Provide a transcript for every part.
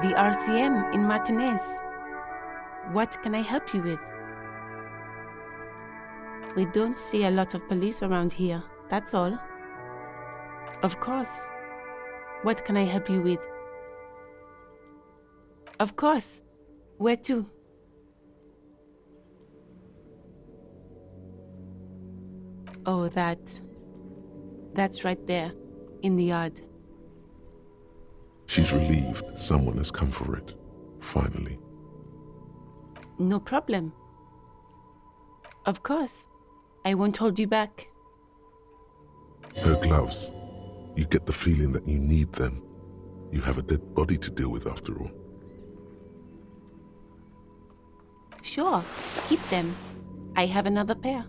The RCM in Martinez. What can I help you with? We don't see a lot of police around here, that's all. Of course. What can I help you with? Of course. Where to? Oh, that's right there, in the yard. She's relieved someone has come for it, finally. No problem. Of course. I won't hold you back. Her gloves. You get the feeling that you need them. You have a dead body to deal with after all. Sure, keep them. I have another pair.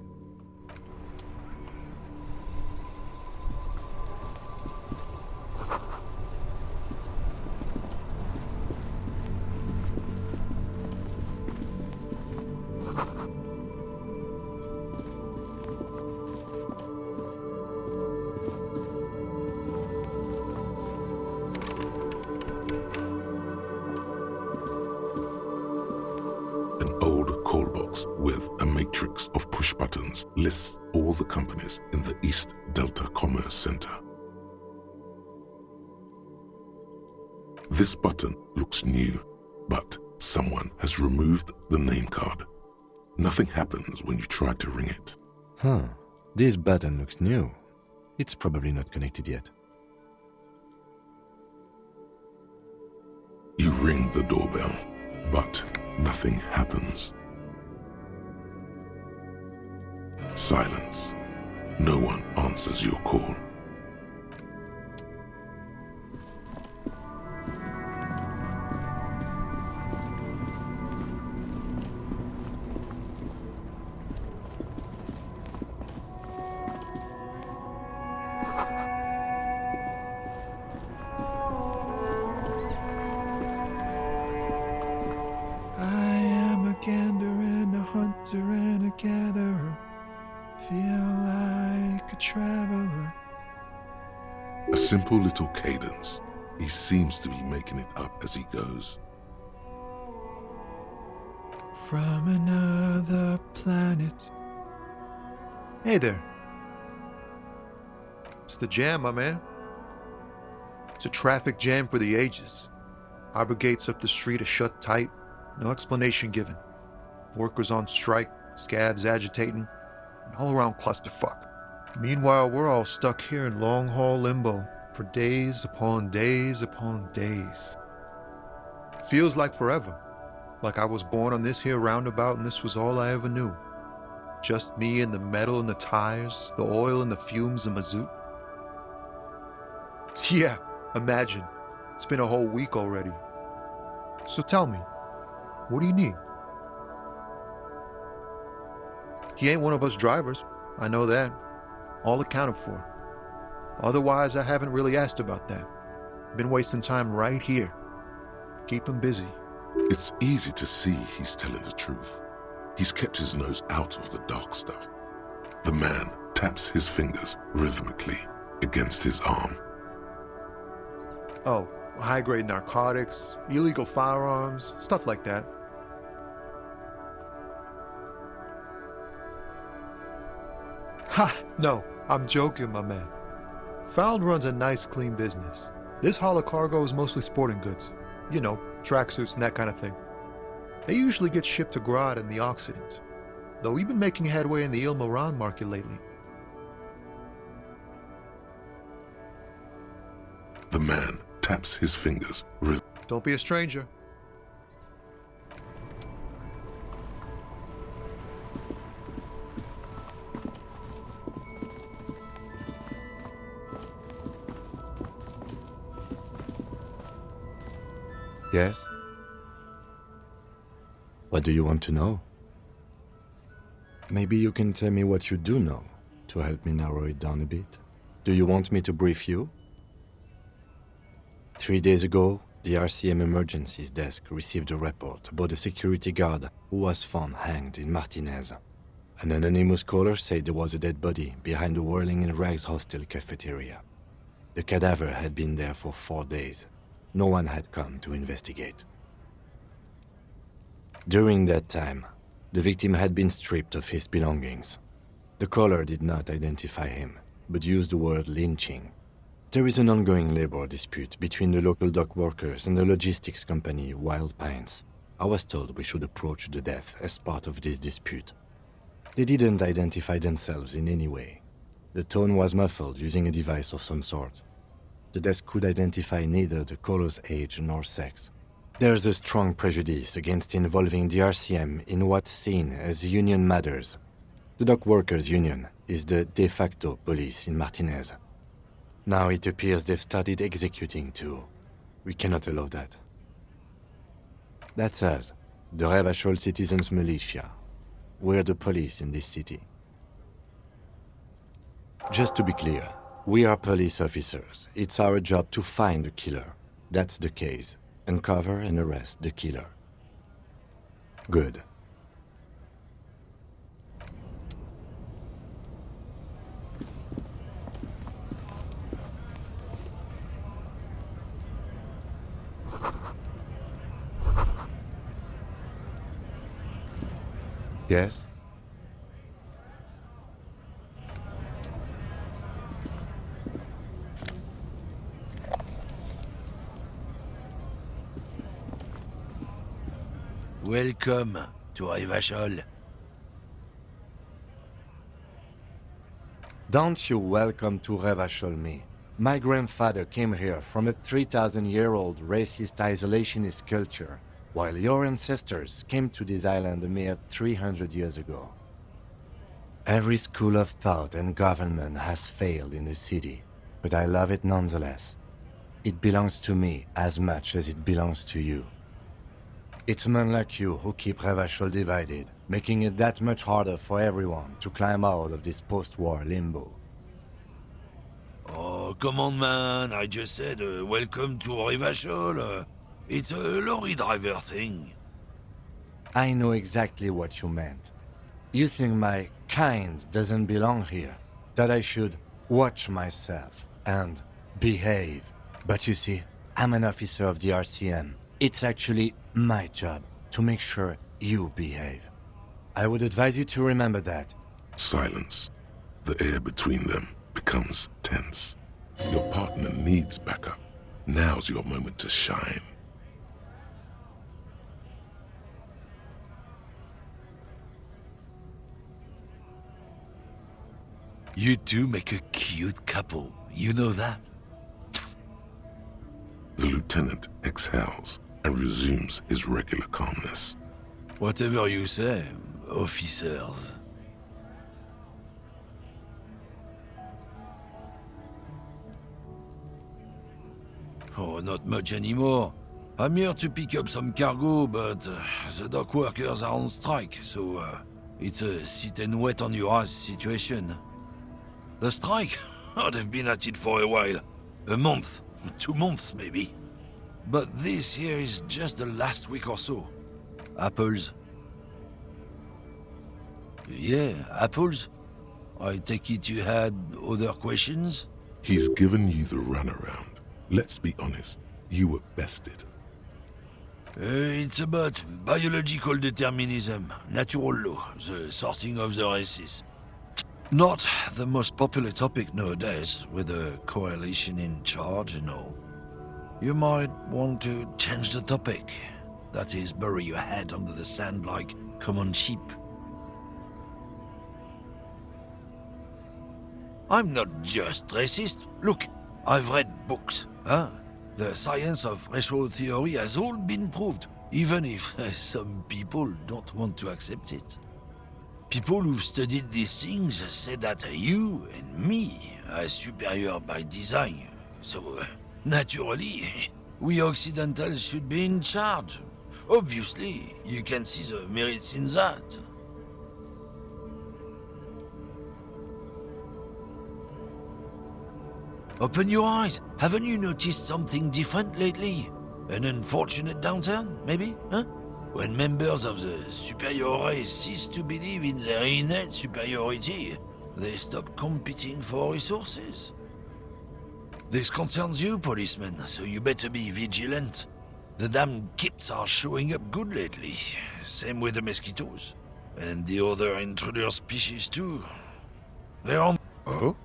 Call box with a matrix of push buttons lists all the companies in the East Delta Commerce Center. This button looks new, but someone has removed the name card. Nothing happens when you try to ring it. This button looks new. It's probably not connected yet. You ring the doorbell, but nothing happens. Silence. No one answers your call. I am a gander and a hunter and a gatherer. Feel like a traveler. A simple little cadence. He seems to be making it up as he goes. From another planet. Hey there. It's the jam, my man. It's a traffic jam for the ages. Harbor gates up the street are shut tight. No explanation given. Workers on strike, scabs agitating. An all-around clusterfuck. Meanwhile, we're all stuck here in long-haul limbo for days upon days upon days. Feels like forever. Like I was born on this here roundabout and this was all I ever knew. Just me and the metal and the tires, the oil and the fumes and mazout. Yeah, imagine. It's been a whole week already. So tell me, what do you need? He ain't one of us drivers. I know that. All accounted for. Otherwise, I haven't really asked about that. Been wasting time right here. Keep him busy. It's easy to see he's telling the truth. He's kept his nose out of the dark stuff. The man taps his fingers rhythmically against his arm. Oh, high-grade narcotics, illegal firearms, stuff like that. Ha! No, I'm joking, my man. Found runs a nice, clean business. This haul of cargo is mostly sporting goods. You know, tracksuits and that kind of thing. They usually get shipped to Grad in the Occident, though we've been making headway in the Il Moran market lately. The man taps his fingers rhythmically. Don't be a stranger. Yes? What do you want to know? Maybe you can tell me what you do know to help me narrow it down a bit. Do you want me to brief you? 3 days ago, the RCM Emergencies Desk received a report about a security guard who was found hanged in Martinez. An anonymous caller said there was a dead body behind the Whirling in Rags hostel cafeteria. The cadaver had been there for 4 days. no one had come to investigate. During that time, the victim had been stripped of his belongings. The caller did not identify him, but used the word lynching. There is an ongoing labor dispute between the local dock workers and the logistics company Wild Pines. I was told we should approach the death as part of this dispute. They didn't identify themselves in any way. The tone was muffled using a device of some sort. The desk could identify neither the caller's age nor sex. There's a strong prejudice against involving the RCM in what's seen as union matters. The dock workers' union is the de facto police in Martinez. Now it appears they've started executing too. We cannot allow that. That's us, the Revachol Citizens Militia. We're the police in this city. Just to be clear, we are police officers. It's our job to find the killer. That's the case. Uncover and arrest the killer. Good. Yes? Welcome to Revachol. Don't you welcome to Revachol me. My grandfather came here from a 3,000-year-old racist isolationist culture, while your ancestors came to this island a mere 300 years ago. Every school of thought and government has failed in the city, but I love it nonetheless. It belongs to me as much as it belongs to you. It's men like you who keep Revachol divided, making it that much harder for everyone to climb out of this post-war limbo. Oh, come on, man. I just said welcome to Revachol. It's a lorry driver thing. I know exactly what you meant. You think my kind doesn't belong here, that I should watch myself and behave. But you see, I'm an officer of the RCM. It's actually my job to make sure you behave. I would advise you to remember that. Silence. The air between them becomes tense. Your partner needs backup. Now's your moment to shine. You two make a cute couple. You know that? The lieutenant exhales and resumes his regular calmness. Whatever you say, officers. Oh, not much anymore. I'm here to pick up some cargo, but the dock workers are on strike, so it's a sit and wait on your ass situation. The strike? Oh, they've been at it for a while. A month, 2 months maybe. But this here is just the last week or so. Apples. Yeah, apples. I take it you had other questions? He's given you the runaround. Let's be honest, you were bested. It's about biological determinism, natural law, the sorting of the races. Not the most popular topic nowadays, with the coalition in charge and all. You might want to change the topic. That is, bury your head under the sand like common sheep. I'm not just racist. Look, I've read books, huh? The science of racial theory has all been proved, even if some people don't want to accept it. People who've studied these things say that you and me are superior by design, so naturally, we Occidentals should be in charge. Obviously, you can see the merits in that. Open your eyes. Haven't you noticed something different lately? An unfortunate downturn, maybe, huh? When members of the superior race cease to believe in their innate superiority, they stop competing for resources. This concerns you, policeman, so you better be vigilant. The damn kips are showing up good lately. Same with the mosquitoes. And the other intruder species too. They're on... Oh?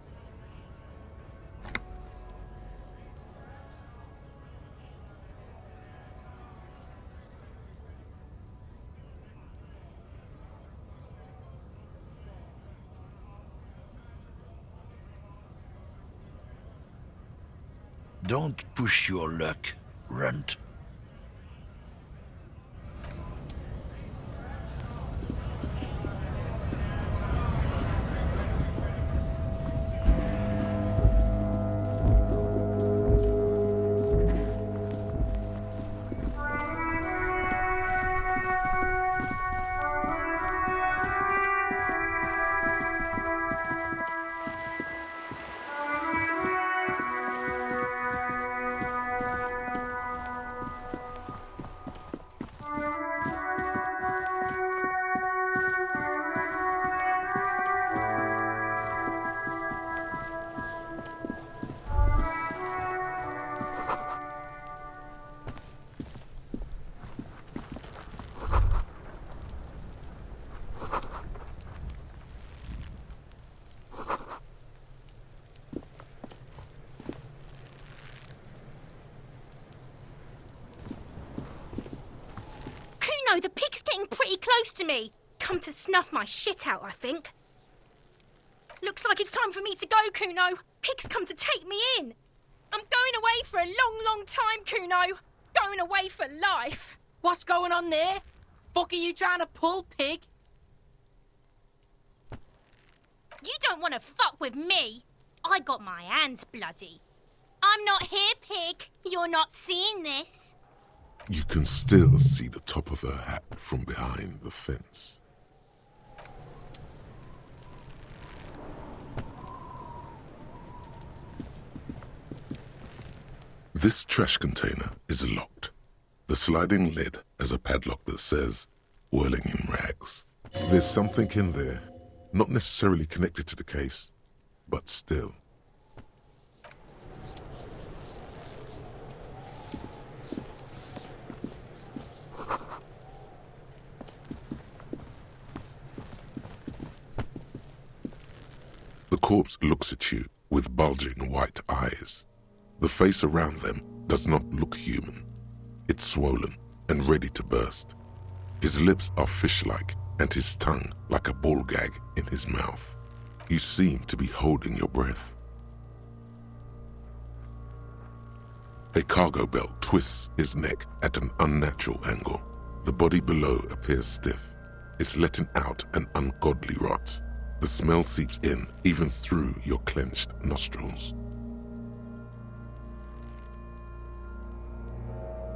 Don't push your luck, Runt. The pig's getting pretty close to me. Come to snuff my shit out, I think. Looks like it's time for me to go, Kuno. Pig's come to take me in. I'm going away for a long, long time, Kuno. Going away for life. What's going on there? Fuck are you trying to pull, pig? You don't want to fuck with me. I got my hands bloody. I'm not here, pig. You're not seeing this. You can still see the top of her hat from behind the fence. This trash container is locked. The sliding lid has a padlock that says, "Whirling in rags." There's something in there, not necessarily connected to the case, but still. The corpse looks at you with bulging white eyes. The face around them does not look human. It's swollen and ready to burst. His lips are fish-like and his tongue like a ball gag in his mouth. You seem to be holding your breath. A cargo belt twists his neck at an unnatural angle. The body below appears stiff. It's letting out an ungodly rot. The smell seeps in, even through your clenched nostrils.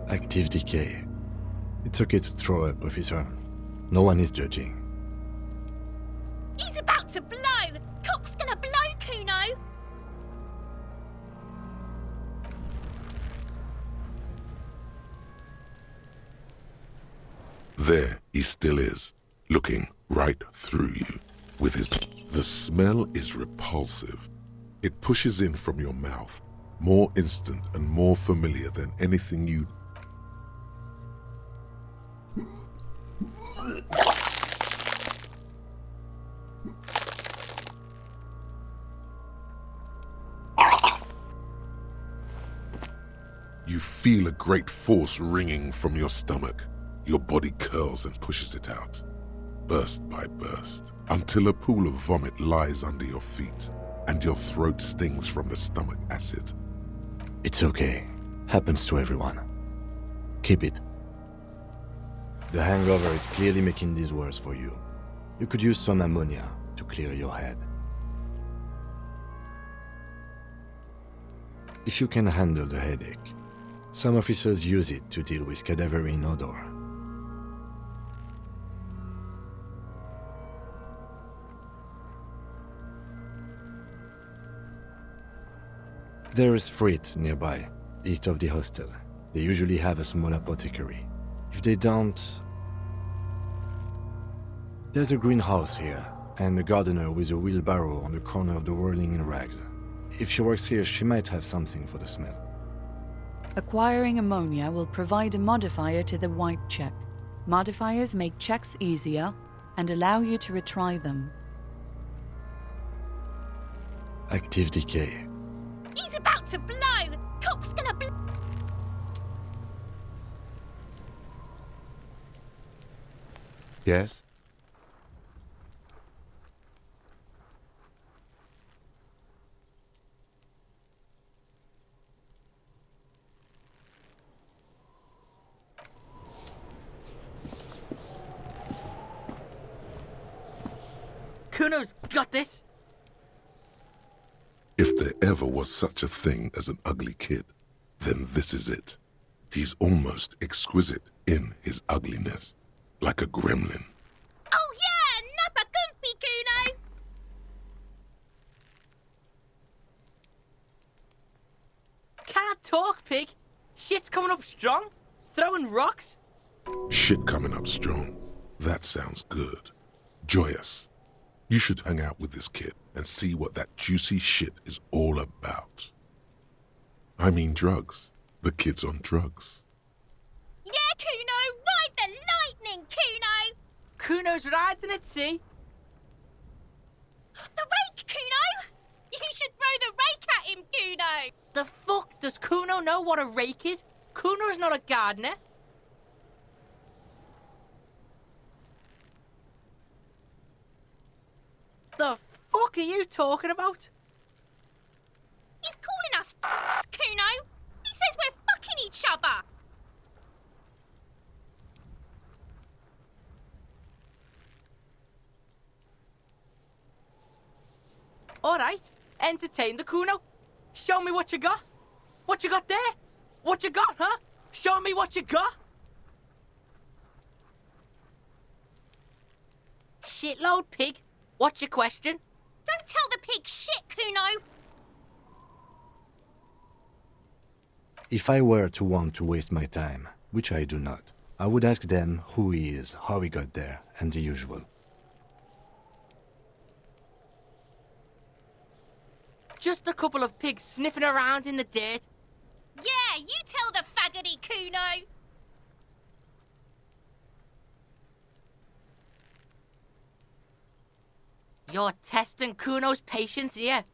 Active decay. It's okay to throw up, officer. No one is judging. He's about to blow. Cock's gonna blow, Kuno. There he still is, looking right through you. With his... The smell is repulsive. It pushes in from your mouth, more instant and more familiar than anything you... You feel a great force ringing from your stomach. Your body curls and pushes it out, burst by burst, until a pool of vomit lies under your feet and your throat stings from the stomach acid. It's okay. Happens to everyone. Keep it. The hangover is clearly making this worse for you. You could use some ammonia to clear your head. If you can handle the headache, some officers use it to deal with cadaverine odor. There is Frit nearby, east of the hostel. They usually have a small apothecary. If they don't... There's a greenhouse here, and a gardener with a wheelbarrow on the corner of the whirling in rags. If she works here, she might have something for the smell. Acquiring ammonia will provide a modifier to the white check. Modifiers make checks easier and allow you to retry them. Active decay. He's about to blow! Cop's gonna blow! Yes? Kuno's got this. If there ever was such a thing as an ugly kid, then this is it. He's almost exquisite in his ugliness, like a gremlin. Oh yeah! Nappa Gumpy, Kuno! Can't talk, pig. Shit's coming up strong. Throwing rocks. Shit coming up strong. That sounds good. Joyous. You should hang out with this kid and see what that juicy shit is all about. I mean drugs. The kid's on drugs. Yeah, Kuno! Ride the lightning, Kuno! Kuno's riding it, see? The rake, Kuno! You should throw the rake at him, Kuno! The fuck does Kuno know what a rake is? Kuno's not a gardener. The fuck are you talking about? He's calling us Kuno! He says we're fucking each other! Alright, entertain the Kuno. Show me what you got. What you got there? What you got, huh? Show me what you got. Shitload, pig. What's your question? Don't tell the pig shit, Kuno! If I were to want to waste my time, which I do not, I would ask them who he is, how he got there, and the usual. Just a couple of pigs sniffing around in the dirt. Yeah, you tell the faggoty, Kuno! You're testing Kuno's patience here.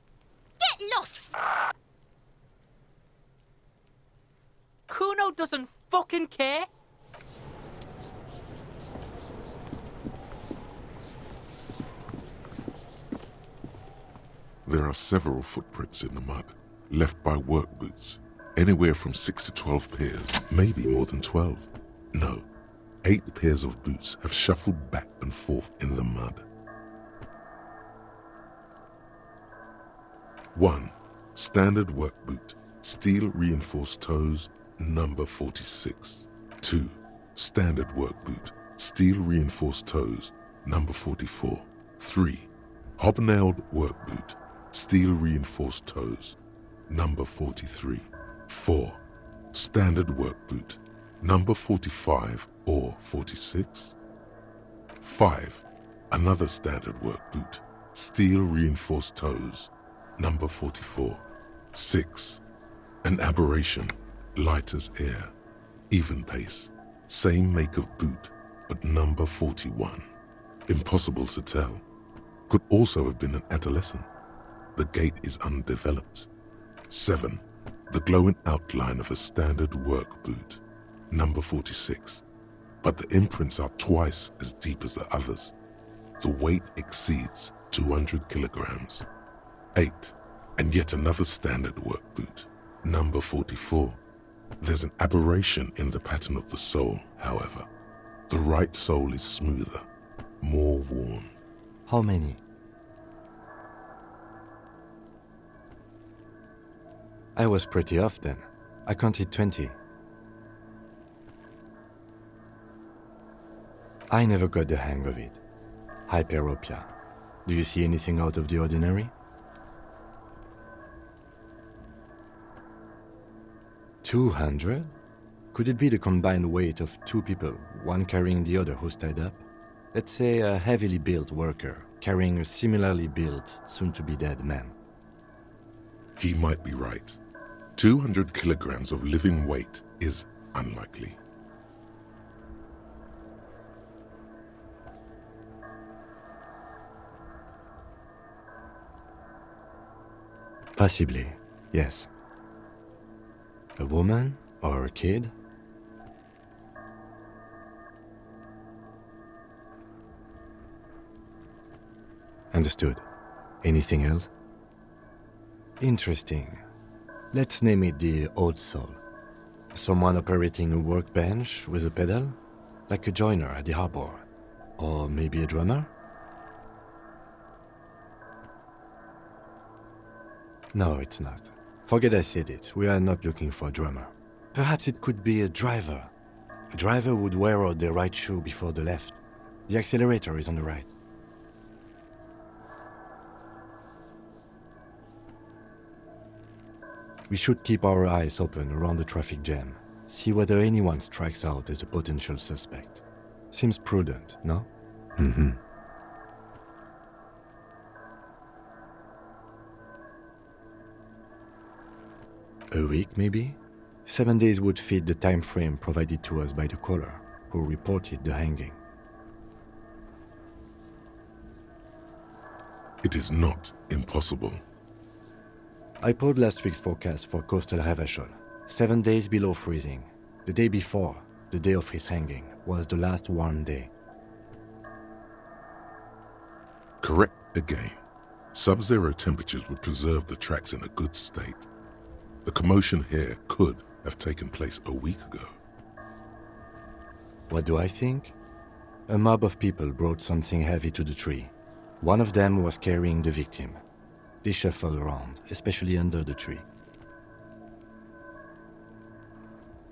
Get lost, Kuno doesn't fucking care. There are several footprints in the mud, left by work boots. Anywhere from 6 to 12 pairs, maybe more than 12. No, 8 pairs of boots have shuffled back and forth in the mud. 1. Standard work boot, steel reinforced toes, number 46. 2. Standard work boot, steel reinforced toes, number 44. 3. Hobnailed work boot, steel reinforced toes, number 43. 4. Standard work boot, number 45 or 46. 5. Another standard work boot, steel reinforced toes, number 44. 6. An aberration, light as air, even pace, same make of boot, but number 41. Impossible to tell. Could also have been an adolescent. The gait is undeveloped. 7. The glowing outline of a standard work boot, number 46. But the imprints are twice as deep as the others. The weight exceeds 200 kilograms. 8. And yet another standard work boot, number 44. There's an aberration in the pattern of the sole, however. The right sole is smoother, more worn. How many? I was pretty off then. I counted 20. I never got the hang of it. Hyperopia. Do you see anything out of the ordinary? 200? Could it be the combined weight of 2 people, one carrying the other who's tied up? Let's say a heavily built worker carrying a similarly built, soon-to-be-dead man. He might be right. 200 kilograms of living weight is unlikely. Possibly, yes. A woman or a kid? Understood. Anything else? Interesting. Let's name it the old soul. Someone operating a workbench with a pedal? Like a joiner at the harbor. Or maybe a drummer? No, it's not. Forget I said it. We are not looking for a drummer. Perhaps it could be a driver. A driver would wear out the right shoe before the left. The accelerator is on the right. We should keep our eyes open around the traffic jam. See whether anyone strikes out as a potential suspect. Seems prudent, no? Mm-hmm. A week, maybe? 7 days would fit the time frame provided to us by the caller, who reported the hanging. It is not impossible. I pulled last week's forecast for coastal Havashol. 7 days below freezing. The day before, the day of his hanging, was the last warm day. Correct again. Sub-zero temperatures would preserve the tracks in a good state. The commotion here could have taken place a week ago. What do I think? A mob of people brought something heavy to the tree. One of them was carrying the victim. They shuffled around, especially under the tree.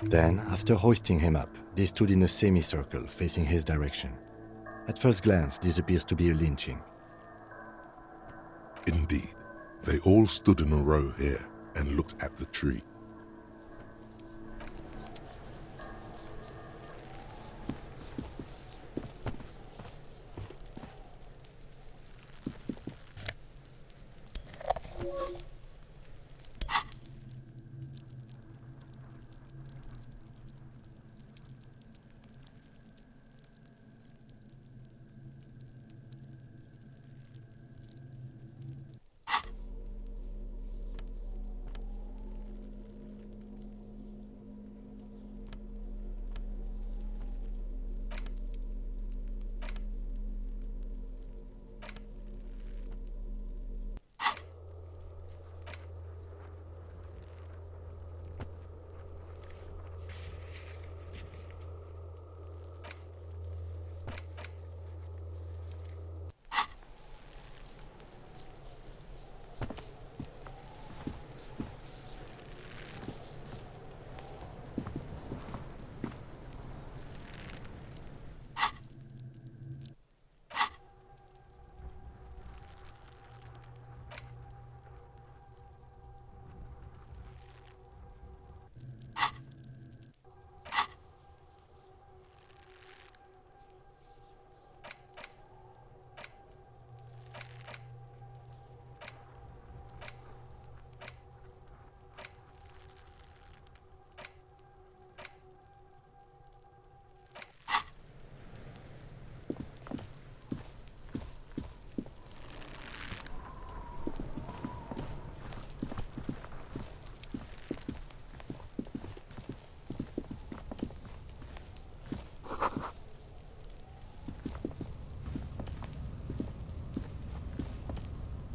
Then, after hoisting him up, they stood in a semicircle facing his direction. At first glance, this appears to be a lynching. Indeed, they all stood in a row here and looked at the tree.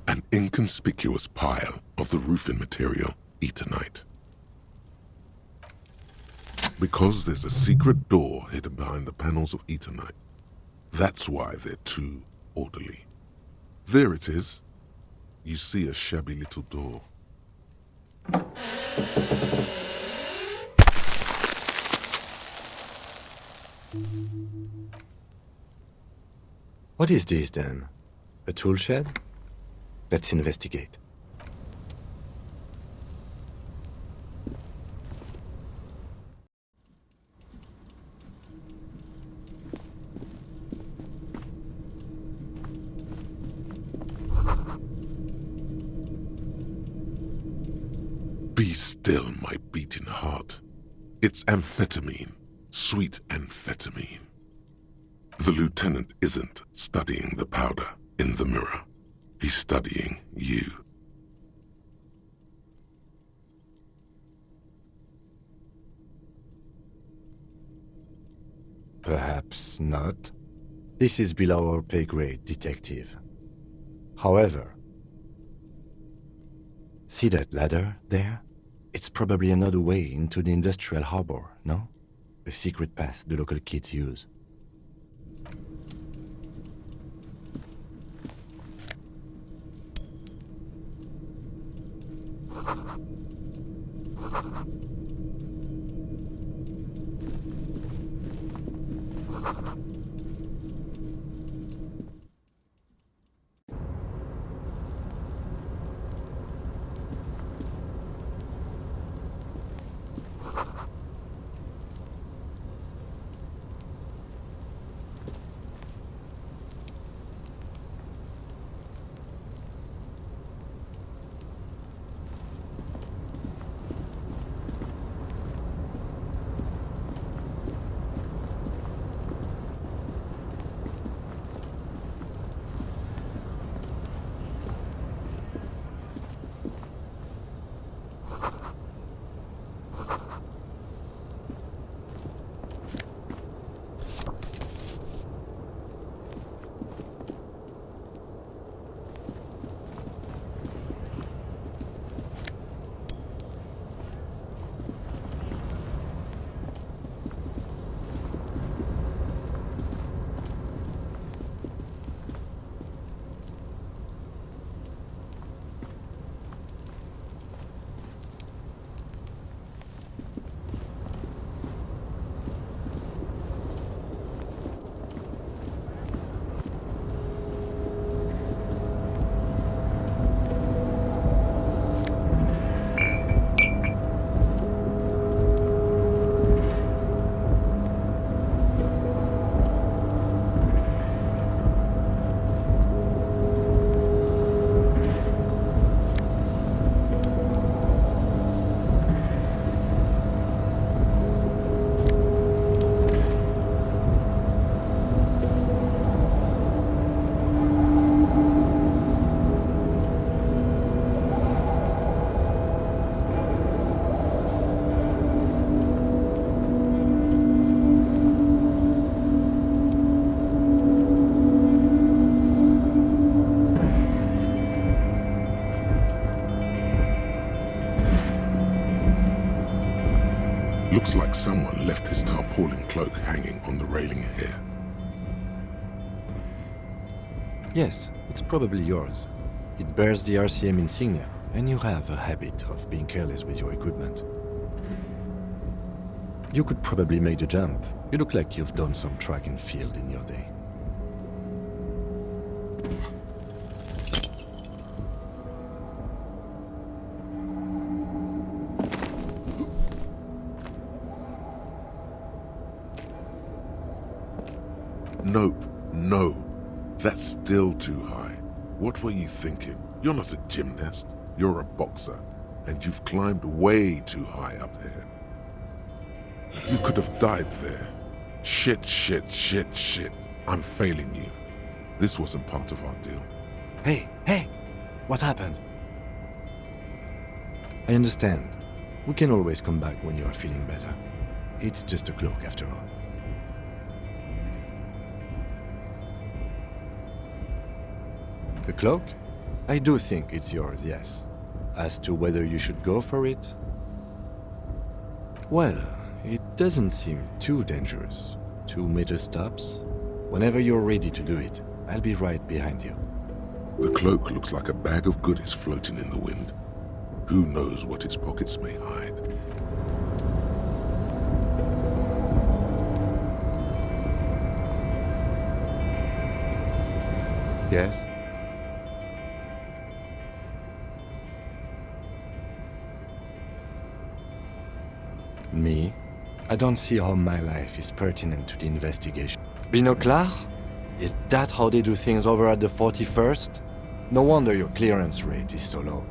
An inconspicuous pile of the roofing material, Eternite. Because there's a secret door hidden behind the panels of Eternite. That's why they're too orderly. There it is. You see a shabby little door. What is this then? A tool shed? Let's investigate. Be still, my beating heart. It's amphetamine, sweet amphetamine. The lieutenant isn't studying the powder in the mirror. He's studying you. Perhaps not. This is below our pay grade, detective. However, see that ladder there? It's probably another way into the industrial harbor, no? A secret path the local kids use. Looks like someone left his tarpaulin cloak hanging on the railing here. Yes, it's probably yours. It bears the RCM insignia, and you have a habit of being careless with your equipment. You could probably make the jump. You look like you've done some track and field in your day. Nope, no. That's still too high. What were you thinking? You're not a gymnast. You're a boxer. And you've climbed way too high up here. You could have died there. Shit, shit, shit, shit. I'm failing you. This wasn't part of our deal. Hey! What happened? I understand. We can always come back when you are feeling better. It's just a cloak after all. The cloak? I do think it's yours, yes. As to whether you should go for it? Well, it doesn't seem too dangerous. 2-meter stops. Whenever you're ready to do it, I'll be right behind you. The cloak looks like a bag of goodies floating in the wind. Who knows what its pockets may hide? Yes? Me? I don't see how my life is pertinent to the investigation. Binocular? Is that how they do things over at the 41st? No wonder your clearance rate is so low.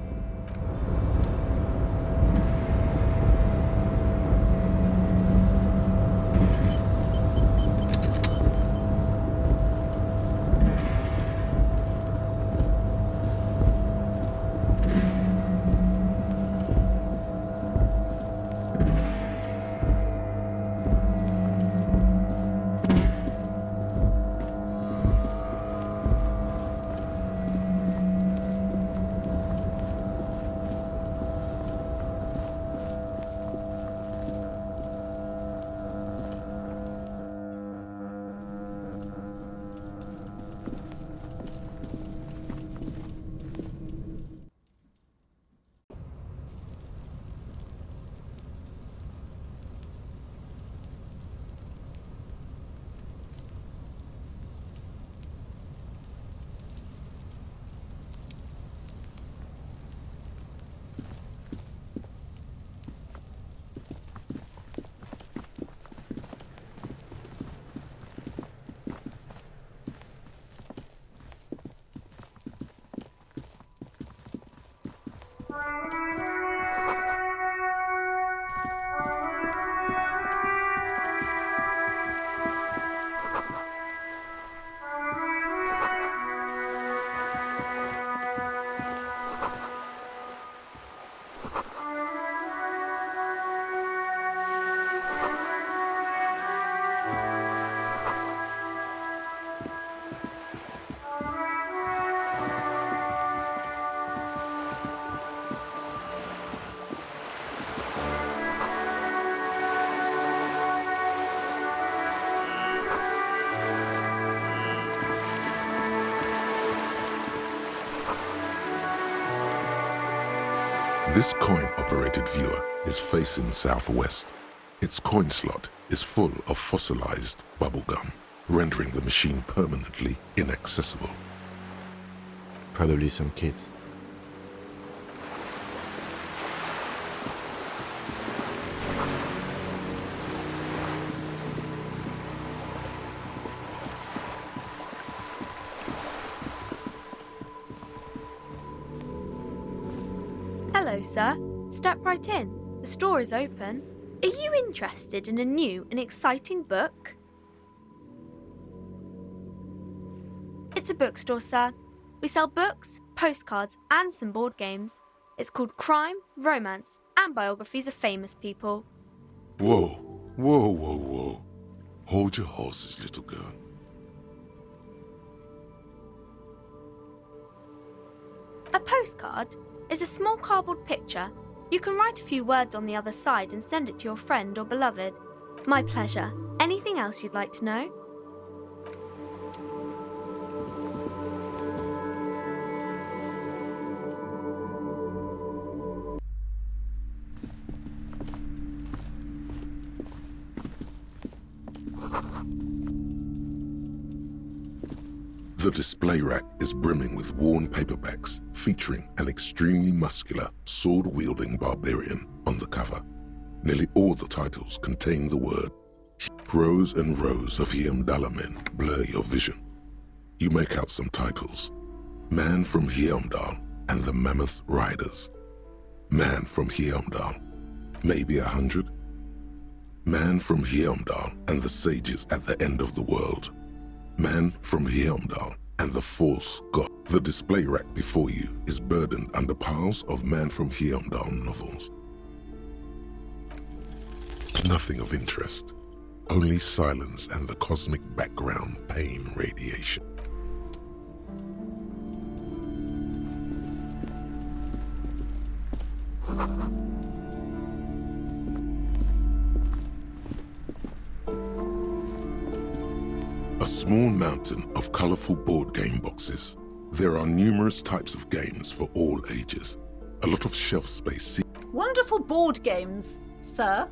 This coin-operated viewer is facing southwest. Its coin slot is full of fossilized bubblegum, rendering the machine permanently inaccessible. Probably some kids. Hello, sir. Step right in. The store is open. Are you interested in a new and exciting book? It's a bookstore, sir. We sell books, postcards, and some board games. It's called Crime, Romance, and Biographies of Famous People. Whoa, whoa, whoa, whoa. Hold your horses, little girl. A postcard is a small cardboard picture. You can write a few words on the other side and send it to your friend or beloved. My pleasure. Anything else you'd like to know? The display rack is brimming with worn paperbacks featuring an extremely muscular, sword-wielding barbarian on the cover. Nearly all the titles contain the word. Rows and rows of Heimdallar blur your vision. You make out some titles. Man from Heimdall and the Mammoth Riders. Man from Heimdall. Maybe 100. Man from Heimdall and the Sages at the End of the World. Man from Heimdall and the False God. The display rack before you is burdened under piles of Man from Heimdall novels. Nothing of interest. Only silence and the cosmic background pain radiation. A small mountain of colorful board game boxes. There are numerous types of games for all ages. A lot of shelf space. Wonderful board games, sir.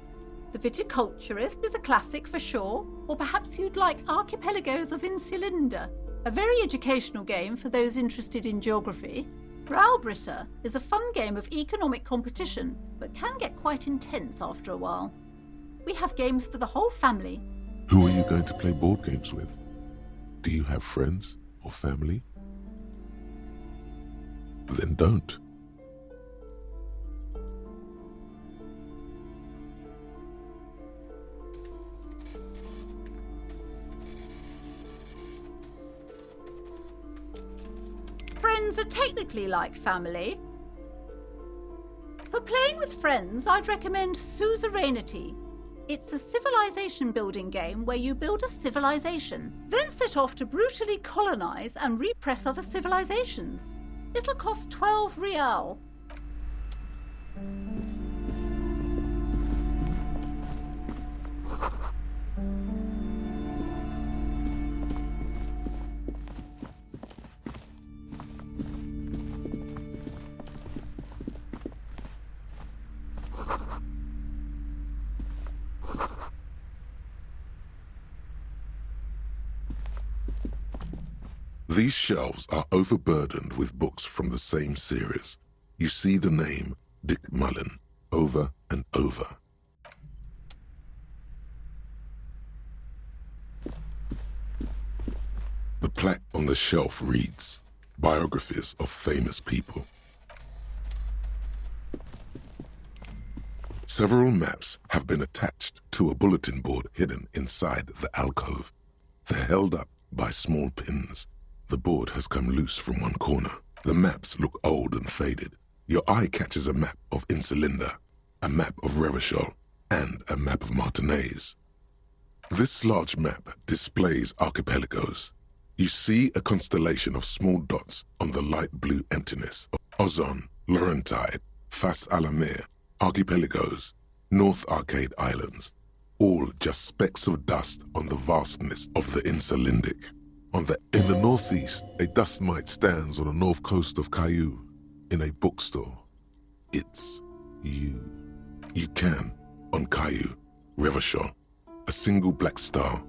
The Viticulturist is a classic for sure, or perhaps you'd like Archipelagos of Insulinda, a very educational game for those interested in geography. Browbritter is a fun game of economic competition, but can get quite intense after a while. We have games for the whole family. Who are you going to play board games with? Do you have friends or family? Then don't. Friends are technically like family. For playing with friends, I'd recommend Suzerainty. It's a civilization building game where you build a civilization, then set off to brutally colonize and repress other civilizations. It'll cost 12 real. These shelves are overburdened with books from the same series. You see the name Dick Mullen over and over. The plaque on the shelf reads, Biographies of Famous People. Several maps have been attached to a bulletin board hidden inside the alcove. They're held up by small pins. The board has come loose from one corner. The maps look old and faded. Your eye catches a map of Insulinda, a map of Revachol, and a map of Martinaise. This large map displays archipelagos. You see a constellation of small dots on the light blue emptiness of Ozon, Laurentide, Fas a la Mer, archipelagos, North Arcade Islands, all just specks of dust on the vastness of the Insulindic. In the northeast, a dust mite stands on the north coast of Caillou in a bookstore. It's you. You can, on Caillou, Revachol, a single black star,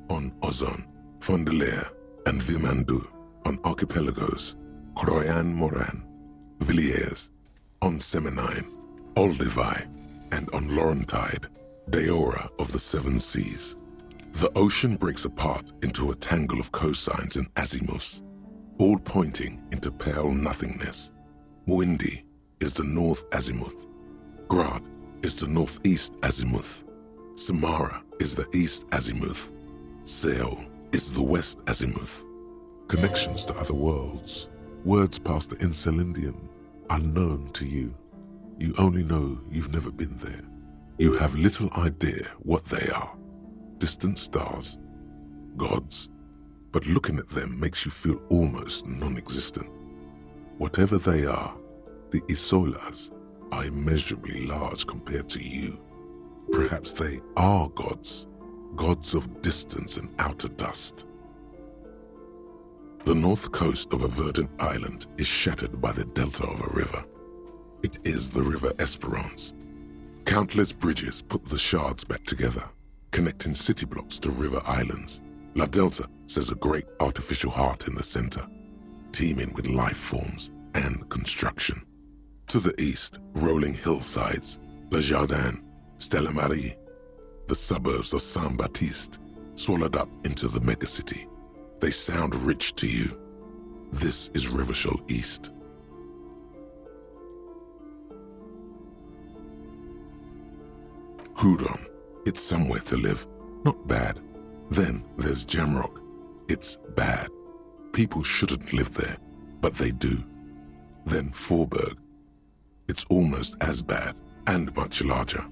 on Ozon, Fondelier, and Vilmandoux, on archipelagos, Croyan Moran, Villiers, on Semenine, Olduvai, and on Laurentide, Deora of the Seven Seas. The ocean breaks apart into a tangle of cosines and azimuths, all pointing into pale nothingness. Windy is the north azimuth. Grad is the northeast azimuth. Samara is the east azimuth. Seol is the west azimuth. Connections to other worlds, words past the Insulindian, unknown to you. You only know you've never been there. You have little idea what they are. Distant stars, gods, but looking at them makes you feel almost non-existent. Whatever they are, the Isolas are immeasurably large compared to you. Perhaps they are gods, gods of distance and outer dust. The north coast of a verdant island is shattered by the delta of a river. It is the River Esperance. Countless bridges put the shards back together, connecting city blocks to river islands. La Delta says a great artificial heart in the center, teeming with life forms and construction. To the east, rolling hillsides, Le Jardin, Stella Marie, the suburbs of Saint-Baptiste, swallowed up into the megacity. They sound rich to you. This is Revachol East. Hudon, it's somewhere to live. Not bad. Then there's Jamrock. It's bad. People shouldn't live there, but they do. Then Forberg. It's almost as bad and much larger.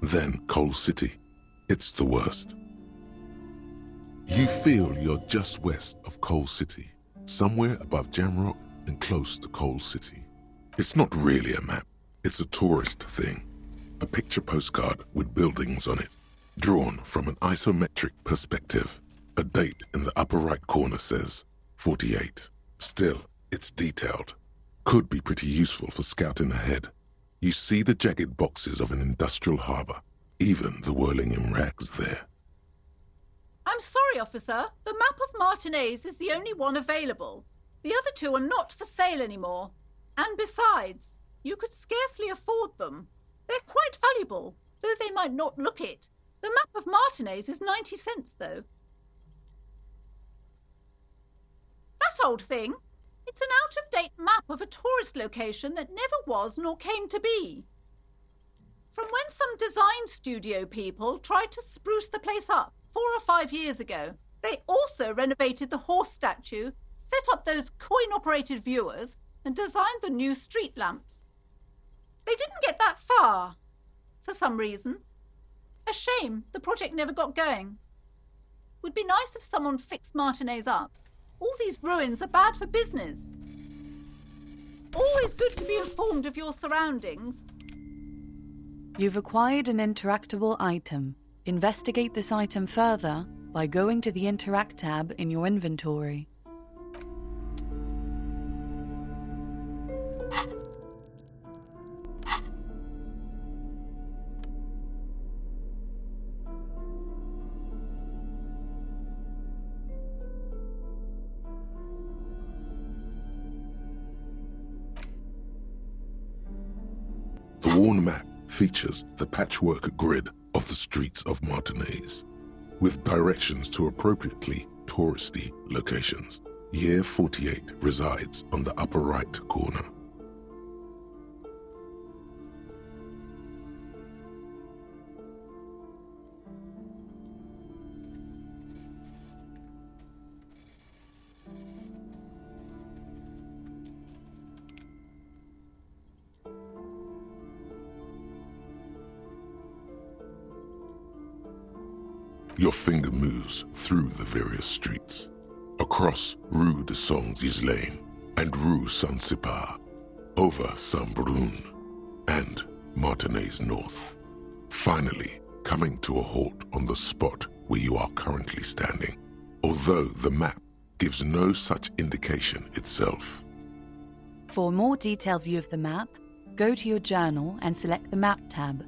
Then Coal City. It's the worst. You feel you're just west of Coal City, somewhere above Jamrock and close to Coal City. It's not really a map. It's a tourist thing. A picture postcard with buildings on it, drawn from an isometric perspective. A date in the upper right corner says 48. Still, it's detailed. Could be pretty useful for scouting ahead. You see the jagged boxes of an industrial harbor, even the whirling in rags there. I'm sorry, officer. The map of Martinaise is the only one available. The other two are not for sale anymore. And besides, you could scarcely afford them. They're quite valuable, though they might not look it. The map of Martinaise is 90 cents, though. That old thing? It's an out-of-date map of a tourist location that never was nor came to be. From when some design studio people tried to spruce the place up 4 or 5 years ago. They also renovated the horse statue, set up those coin-operated viewers, and designed the new street lamps. They didn't get that far, for some reason. A shame the project never got going. Would be nice if someone fixed Martinaise up. All these ruins are bad for business. Always good to be informed of your surroundings. You've acquired an interactable item. Investigate this item further by going to the Interact tab in your inventory. The worn map features the patchwork grid of the streets of Martinaise, with directions to appropriately touristy locations. Year 48 resides on the upper right corner. Your finger moves through the various streets, across Rue de Saint-Ghislain and Rue Saint-Sipar, over Saint-Brun and Martinez North, finally coming to a halt on the spot where you are currently standing, although the map gives no such indication itself. For a more detailed view of the map, go to your journal and select the Map tab.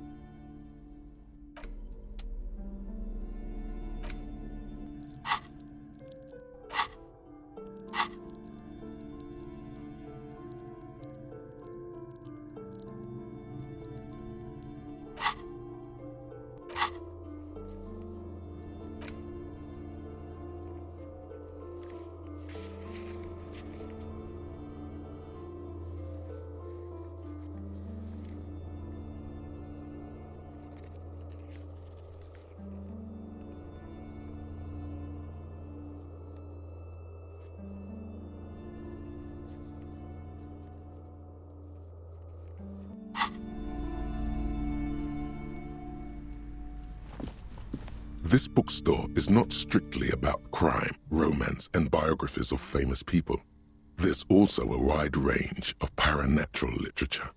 This bookstore is not strictly about crime, romance, and biographies of famous people. There's also a wide range of paranatural literature.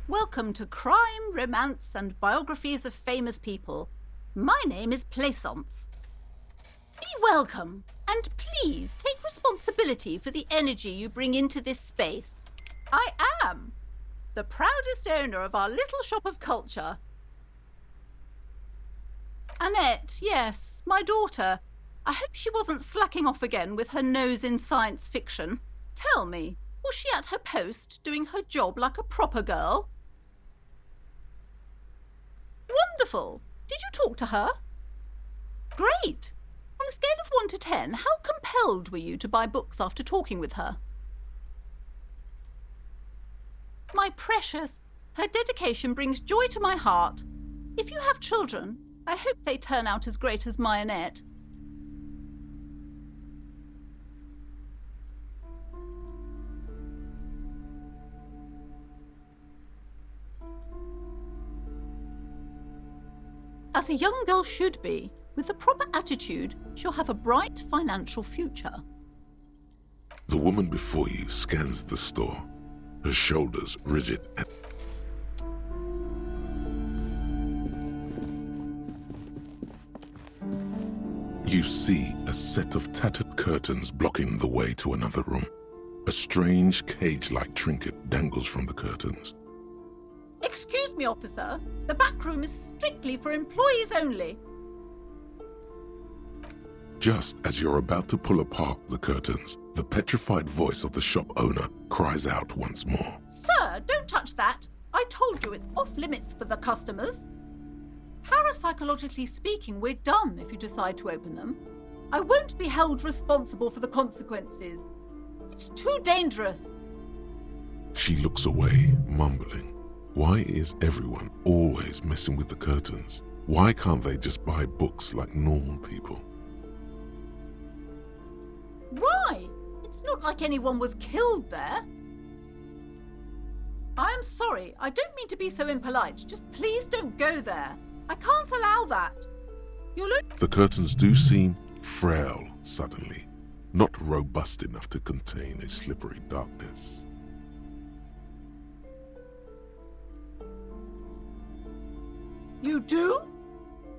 Welcome to Crime, Romance, and Biographies of Famous People. My name is Plaisance. Be welcome, and please take responsibility for the energy you bring into this space. I am the proudest owner of our little shop of culture. Annette, yes, my daughter. I hope she wasn't slacking off again with her nose in science fiction. Tell me, was she at her post doing her job like a proper girl? Wonderful. Did you talk to her? Great. On a scale of 1 to 10, how compelled were you to buy books after talking with her? My precious, her dedication brings joy to my heart. If you have children, I hope they turn out as great as my Annette. As a young girl should be, with the proper attitude, she'll have a bright financial future. The woman before you scans the store, her shoulders rigid and... You see a set of tattered curtains blocking the way to another room. A strange cage-like trinket dangles from the curtains. Excuse me, officer. The back room is strictly for employees only. Just as you're about to pull apart the curtains, the petrified voice of the shop owner cries out once more. Sir, don't touch that. I told you it's off limits for the customers. Parapsychologically speaking, we're done if you decide to open them. I won't be held responsible for the consequences. It's too dangerous. She looks away, mumbling. Why is everyone always messing with the curtains? Why can't they just buy books like normal people? Why? It's not like anyone was killed there. I'm sorry, I don't mean to be so impolite. Just please don't go there. I can't allow that. The curtains do seem frail suddenly, not robust enough to contain a slippery darkness. You do?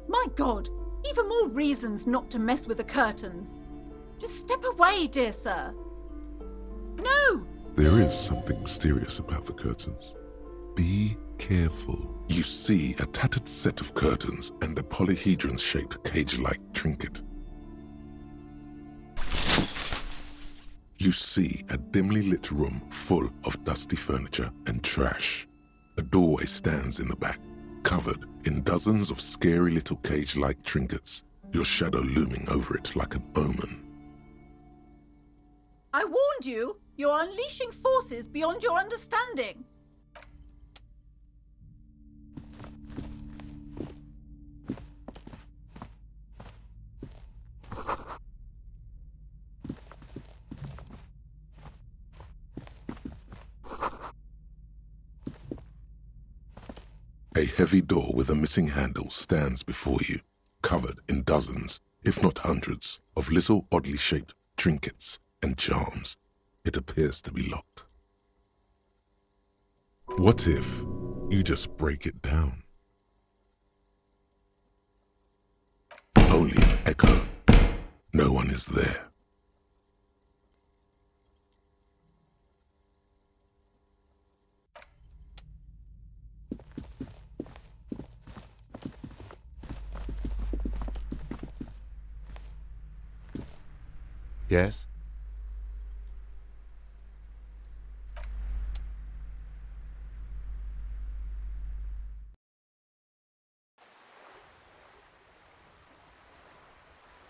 My God, even more reasons not to mess with the curtains. Just step away, dear sir. No! There is something mysterious about the curtains. Be careful. You see a tattered set of curtains and a polyhedron-shaped cage-like trinket. You see a dimly lit room full of dusty furniture and trash. A doorway stands in the back, covered in dozens of scary little cage-like trinkets, your shadow looming over it like an omen. I warned you. You're unleashing forces beyond your understanding. A heavy door with a missing handle stands before you, covered in dozens, if not hundreds, of little oddly shaped trinkets and charms. It appears to be locked. What if you just break it down? Only an echo. No one is there. Yes?